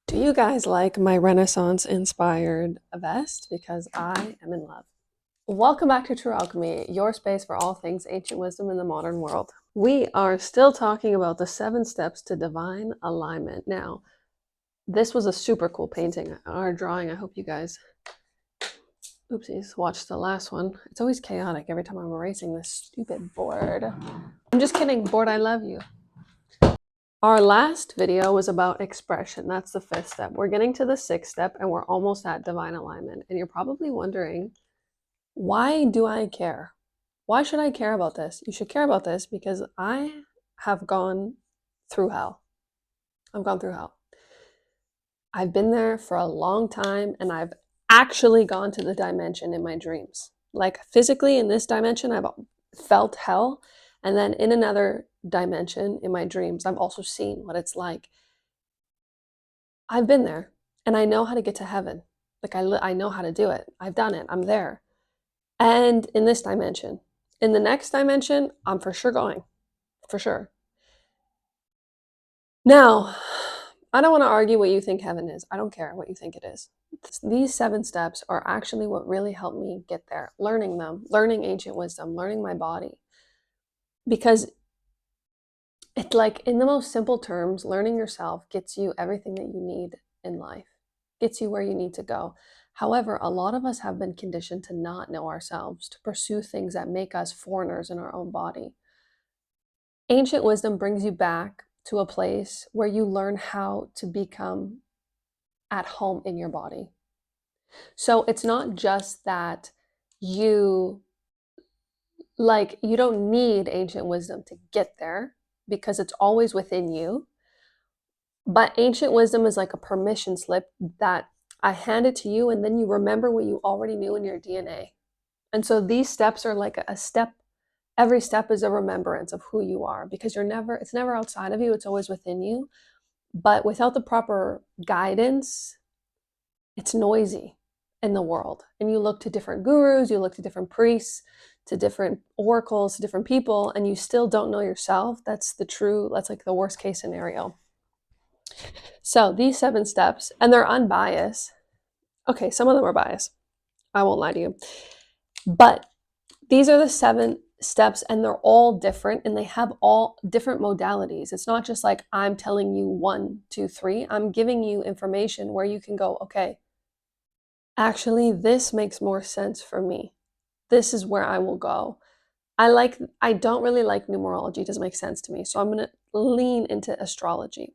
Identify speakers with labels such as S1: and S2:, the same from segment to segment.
S1: Do you guys like my Renaissance inspired vest? Because I am in love. Welcome back to True Alchemy, your space for all things ancient wisdom in the modern world. We are still talking about the 7 steps to divine alignment. Now, this was a super cool painting or drawing. I hope you guys, oopsies, watched the last one. It's always chaotic every time I'm erasing this stupid board. I'm just kidding, board, I love you. Our last video was about expression. That's the 5th step. We're getting to the 6th step and we're almost at divine alignment. And you're probably wondering, why do I care? Why should I care about this? You should care about this because I have gone through hell. I've gone through hell. I've been there for a long time and I've actually gone to the dimension in my dreams. Like physically in this dimension, I've felt hell. And then in another dimension in my dreams, I've also seen what it's like. I've been there and I know how to get to heaven. Like I know how to do it. I've done it. I'm there. And in this dimension, in the next dimension, I'm for sure going, for sure. Now, I don't want to argue what you think heaven is. I don't care what you think it is. These 7 steps are actually what really helped me get there, learning them, learning ancient wisdom, learning my body. Because it's like, in the most simple terms, learning yourself gets you everything that you need in life, gets you where you need to go. However, a lot of us have been conditioned to not know ourselves, to pursue things that make us foreigners in our own body. Ancient wisdom brings you back to a place where you learn how to become at home in your body. So it's not just that you don't need ancient wisdom to get there because it's always within you. But ancient wisdom is like a permission slip that I hand it to you and then you remember what you already knew in your DNA. And so these steps are like a step. Every step is a remembrance of who you are because it's never outside of you. It's always within you. But without the proper guidance, it's noisy in the world. And you look to different gurus, you look to different priests, to different oracles, to different people, and you still don't know yourself. That's like the worst case scenario. So these 7 steps, and they're unbiased. Okay, some of them are biased. I won't lie to you. But these are the 7 steps and they're all different and they have all different modalities. It's not just like I'm telling you 1, 2, 3. I'm giving you information where you can go, okay, actually, this makes more sense for me. This is where I will go. I don't really like numerology. It doesn't make sense to me. So I'm going to lean into astrology.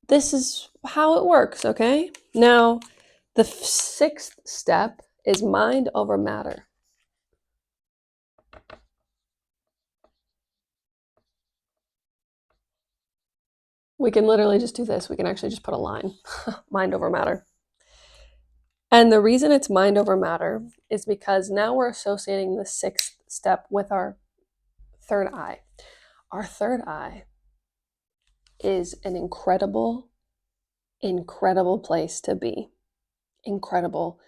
S1: This is how it works, okay? Now, the 6th step is mind over matter. We can literally just do this. We can actually just put a line, mind over matter. And the reason it's mind over matter is because now we're associating the 6th step with our 3rd eye. Our 3rd eye is an incredible, incredible place to be. Incredible.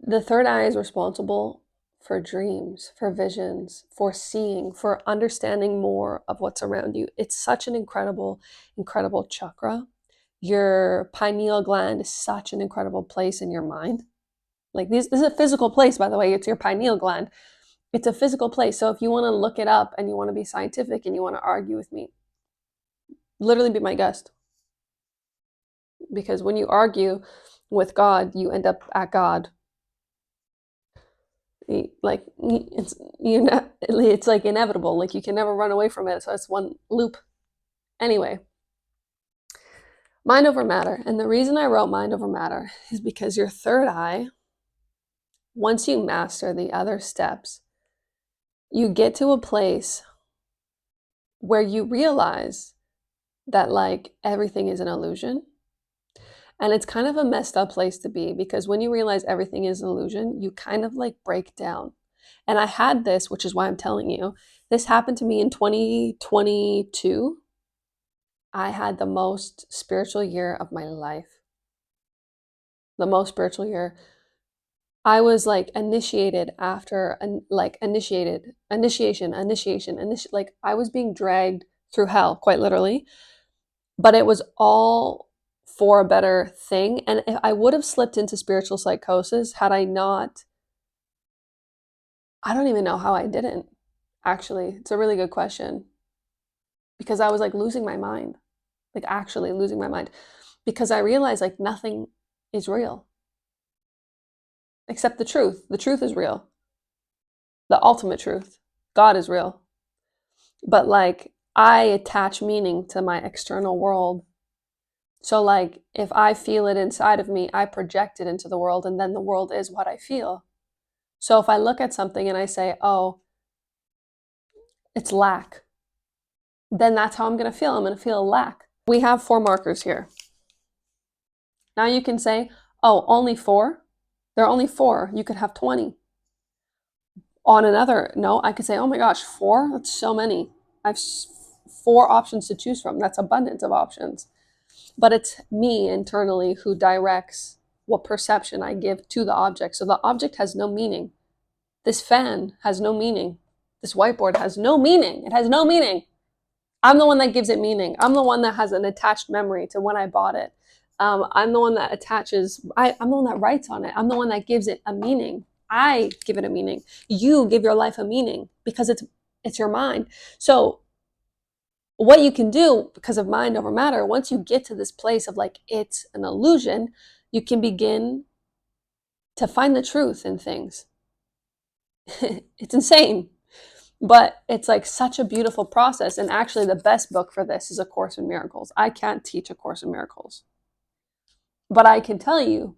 S1: The 3rd eye is responsible for dreams, for visions, for seeing, for understanding more of what's around you. It's such an incredible, incredible chakra. Your pineal gland is such an incredible place in your mind. Like this is a physical place, by the way. It's your pineal gland. It's a physical place. So if you want to look it up and you want to be scientific and you want to argue with me, literally be my guest. Because when you argue with God, you end up at God. Like it's like inevitable. Like you can never run away from it. So it's one loop. Anyway, mind over matter. And the reason I wrote mind over matter is because your 3rd eye, once you master the other steps, you get to a place where you realize that like everything is an illusion. And it's kind of a messed up place to be because when you realize everything is an illusion, you kind of like break down. And I had this, which is why I'm telling you, this happened to me in 2022. I had the most spiritual year of my life. The most spiritual year. I was like initiated after like initiation. Like I was being dragged through hell, quite literally. but it was all for a better thing. And I would have slipped into spiritual psychosis had I not. I don't even know how I didn't, actually. It's a really good question, because I was like losing my mind, like actually losing my mind, because I realized like nothing is real except the truth. The truth is real, the ultimate truth. God is real. But like I attach meaning to my external world. So like if I feel it inside of me, I project it into the world, and then the world is what I feel. So if I look at something and I say, "Oh, it's lack," then that's how I'm going to feel. I'm going to feel lack. We have 4 markers here. Now you can say, "Oh, only 4?" There are only 4. You could have 20. On another note, I could say, "Oh my gosh, 4? That's so many. I have 4 options to choose from. That's abundance of options." But it's me internally who directs what perception I give to the object. So the object has no meaning. This fan has no meaning. This whiteboard has no meaning. It has no meaning. I'm the one that gives it meaning. I'm the one that has an attached memory to when I bought it. I'm the one that I'm the one that writes on it. I'm the one that gives it a meaning. I give it a meaning. You give your life a meaning because it's your mind. So what you can do, because of mind over matter, once you get to this place of like it's an illusion, you can begin to find the truth in things. It's insane, but it's like such a beautiful process. And actually the best book for this is A Course in Miracles. I can't teach A Course in Miracles, but I can tell you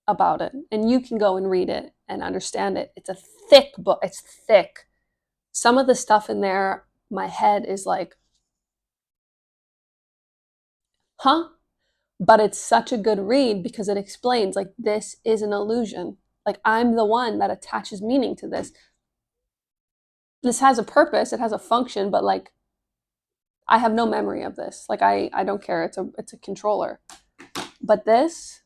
S1: about it, and you can go and read it and understand it. It's a thick book. It's thick. Some of the stuff in there, my head is like, huh? But it's such a good read because it explains like this is an illusion. Like I'm the one that attaches meaning to this. This has a purpose, it has a function, but like I have no memory of this. Like I don't care. It's a controller. But this,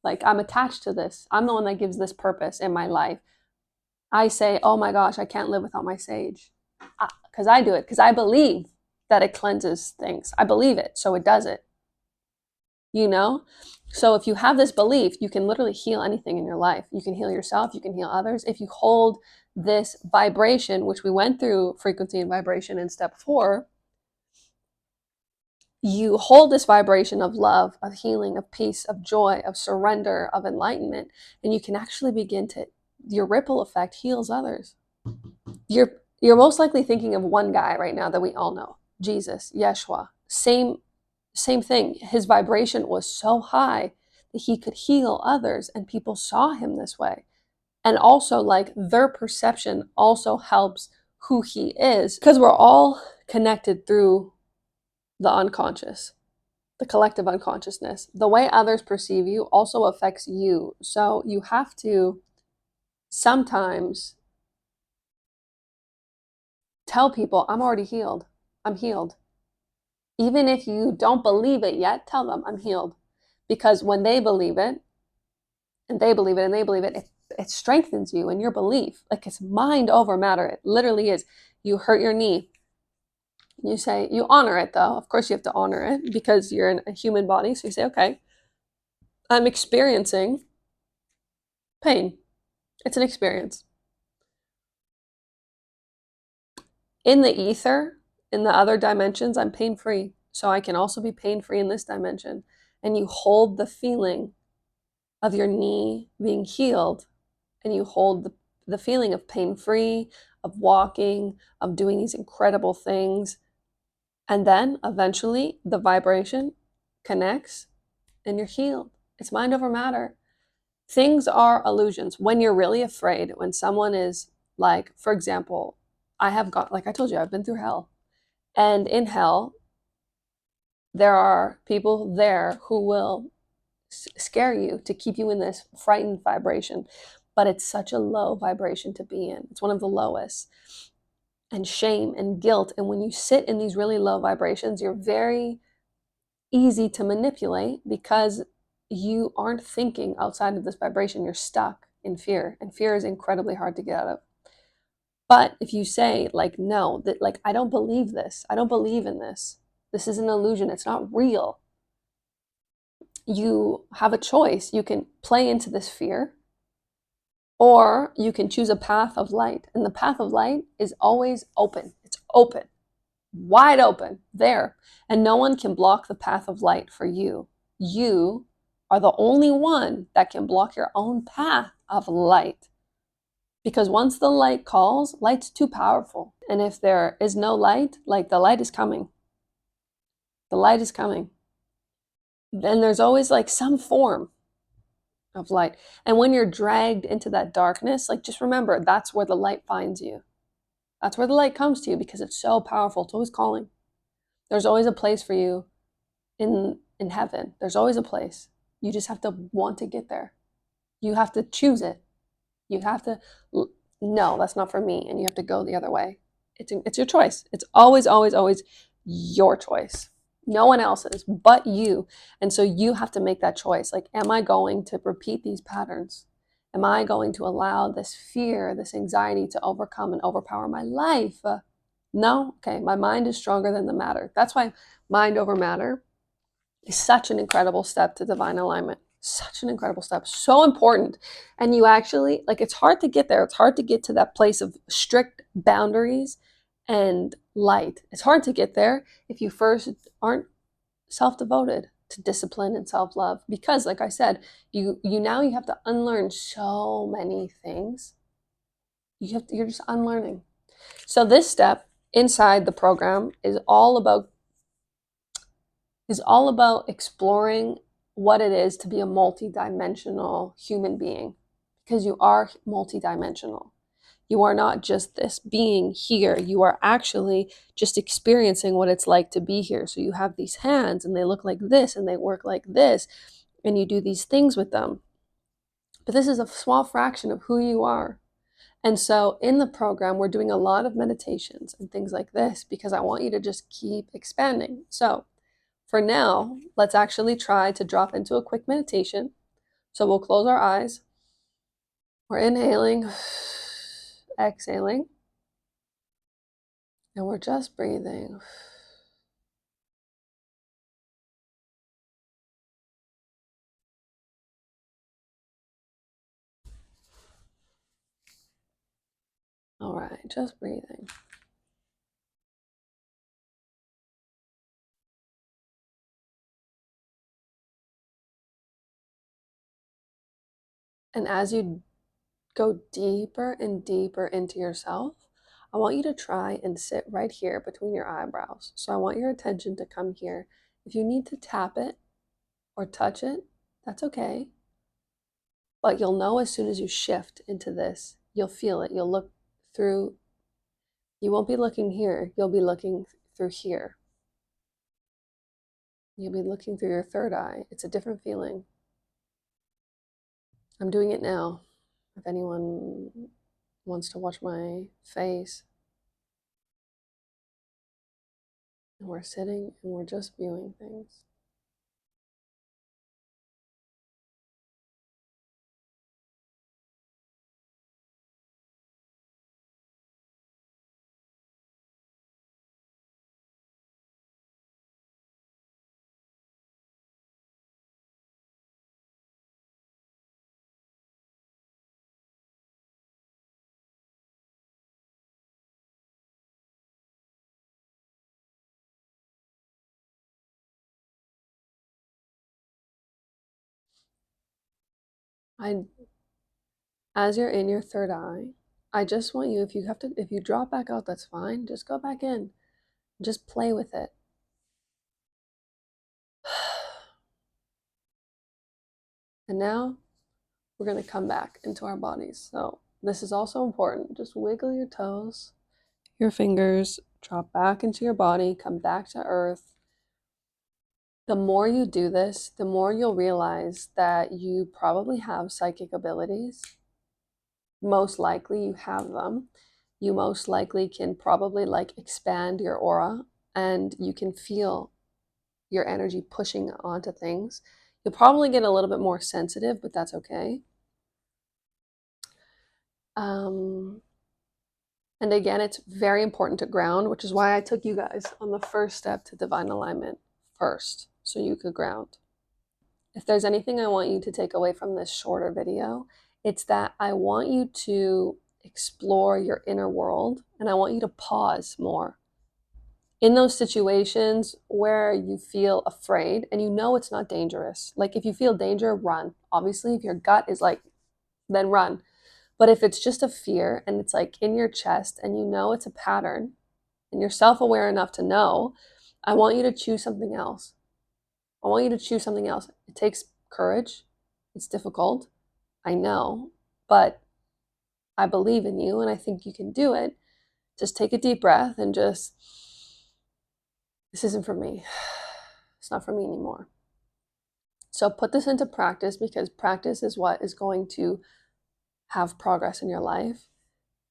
S1: like I'm attached to this. I'm the one that gives this purpose in my life. I say, "Oh my gosh, I can't live without my sage." Because I do it because I believe that it cleanses things. I believe it, so it does it. You know? So if you have this belief, you can literally heal anything in your life. You can heal yourself, you can heal others. If you hold this vibration, which we went through frequency and vibration in step 4, you hold this vibration of love, of healing, of peace, of joy, of surrender, of enlightenment, and you can actually begin to, your ripple effect heals others. You're most likely thinking of one guy right now that we all know, Jesus, Yeshua. Same thing. His vibration was so high that he could heal others, and people saw him this way. And also, like, their perception also helps who he is, because we're all connected through the unconscious, the collective unconsciousness. The way others perceive you also affects you. So you have to sometimes tell people, "I'm already healed. I'm healed." Even if you don't believe it yet, tell them, "I'm healed." Because when they believe it, and they believe it, and they believe it, it strengthens you in your belief. Like it's mind over matter. It literally is. You hurt your knee. You say, you honor it though. Of course you have to honor it because you're in a human body. So you say, "Okay, I'm experiencing pain. It's an experience." In the ether, in the other dimensions, I'm pain free. So I can also be pain free in this dimension. And you hold the feeling of your knee being healed, and you hold the feeling of pain free, of walking, of doing these incredible things. And then eventually the vibration connects and you're healed. It's mind over matter. Things are illusions. When you're really afraid, when someone is like, for example, I have got, like I told you, I've been through hell. And in hell, there are people there who will scare you to keep you in this frightened vibration. But it's such a low vibration to be in. It's one of the lowest. And shame and guilt. And when you sit in these really low vibrations, you're very easy to manipulate because you aren't thinking outside of this vibration. You're stuck in fear, and fear is incredibly hard to get out of. But if you say like, "No, that like I don't believe this. I don't believe in this. This is an illusion. It's not real. You have a choice. You can play into this fear, or you can choose a path of light. And the path of light is always open. It's open, wide open, there. And no one can block the path of light for you. You are the only one that can block your own path of light. Because once the light calls, light's too powerful. And if there is no light, like the light is coming. The light is coming. Then there's always like some form of light. And when you're dragged into that darkness, like just remember, that's where the light finds you. That's where the light comes to you because it's so powerful. It's always calling. There's always a place for you in heaven. There's always a place. You just have to want to get there. You have to choose it. You have to, no, that's not for me. And you have to go the other way. It's your choice. It's always, always, always your choice. No one else's but you. And so you have to make that choice. Like, am I going to repeat these patterns? Am I going to allow this fear, this anxiety to overcome and overpower my life? No? Okay, my mind is stronger than the matter. That's why mind over matter is such an incredible step to divine alignment. Such an incredible step. So important. And you actually, like, it's hard to get there. It's hard to get to that place of strict boundaries and light. It's hard to get there if you first aren't self-devoted to discipline and self-love. Because, like I said, you have to unlearn so many things. You're just unlearning. So this step inside the program is all about exploring what it is to be a multidimensional human being, because you are multidimensional. You are not just this being here. You are actually just experiencing what it's like to be here. So you have these hands and they look like this and they work like this and you do these things with them. But this is a small fraction of who you are. And so in the program, we're doing a lot of meditations and things like this because I want you to just keep expanding. So for now, let's actually try to drop into a quick meditation. So we'll close our eyes. We're inhaling, exhaling, and we're just breathing. All right, just breathing. And as you go deeper and deeper into yourself, I want you to try and sit right here between your eyebrows. So I want your attention to come here. If you need to tap it or touch it, that's okay. But you'll know as soon as you shift into this, you'll feel it. You'll look through, you won't be looking here, you'll be looking through here. You'll be looking through your third eye. It's a different feeling. I'm doing it now. If anyone wants to watch my face. And we're sitting and we're just viewing things. As you're in your third eye, I just want you, if you drop back out, that's fine. Just go back in. Just play with it. And now we're going to come back into our bodies. So this is also important. Just wiggle your toes, your fingers, drop back into your body, come back to earth. The more you do this, the more you'll realize that you probably have psychic abilities. Most likely you have them. You most likely can probably like expand your aura and you can feel your energy pushing onto things. You'll probably get a little bit more sensitive, but that's okay. And And again, it's very important to ground, which is why I took you guys on the first step to divine alignment first, so you could ground. If there's anything I want you to take away from this shorter video, it's that I want you to explore your inner world, and I want you to pause more. In those situations where you feel afraid and you know it's not dangerous, like if you feel danger, run. Obviously, if your gut is like, then run. But if it's just a fear and it's like in your chest and you know it's a pattern and you're self-aware enough to know, I want you to choose something else. I want you to choose something else. It takes courage. It's difficult. I know, but I believe in you and I think you can do it. Just take a deep breath and just, this isn't for me. It's not for me anymore. So put this into practice, because practice is what is going to have progress in your life.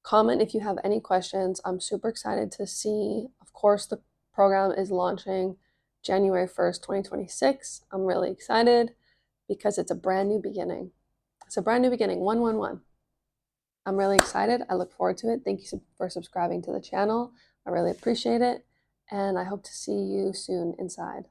S1: Comment if you have any questions. I'm super excited to see. Of course, the program is launching January 1st, 2026. I'm really excited because it's a brand new beginning. It's a brand new beginning, 111. I'm really excited. I look forward to it. Thank you for subscribing to the channel. I really appreciate it. And I hope to see you soon inside.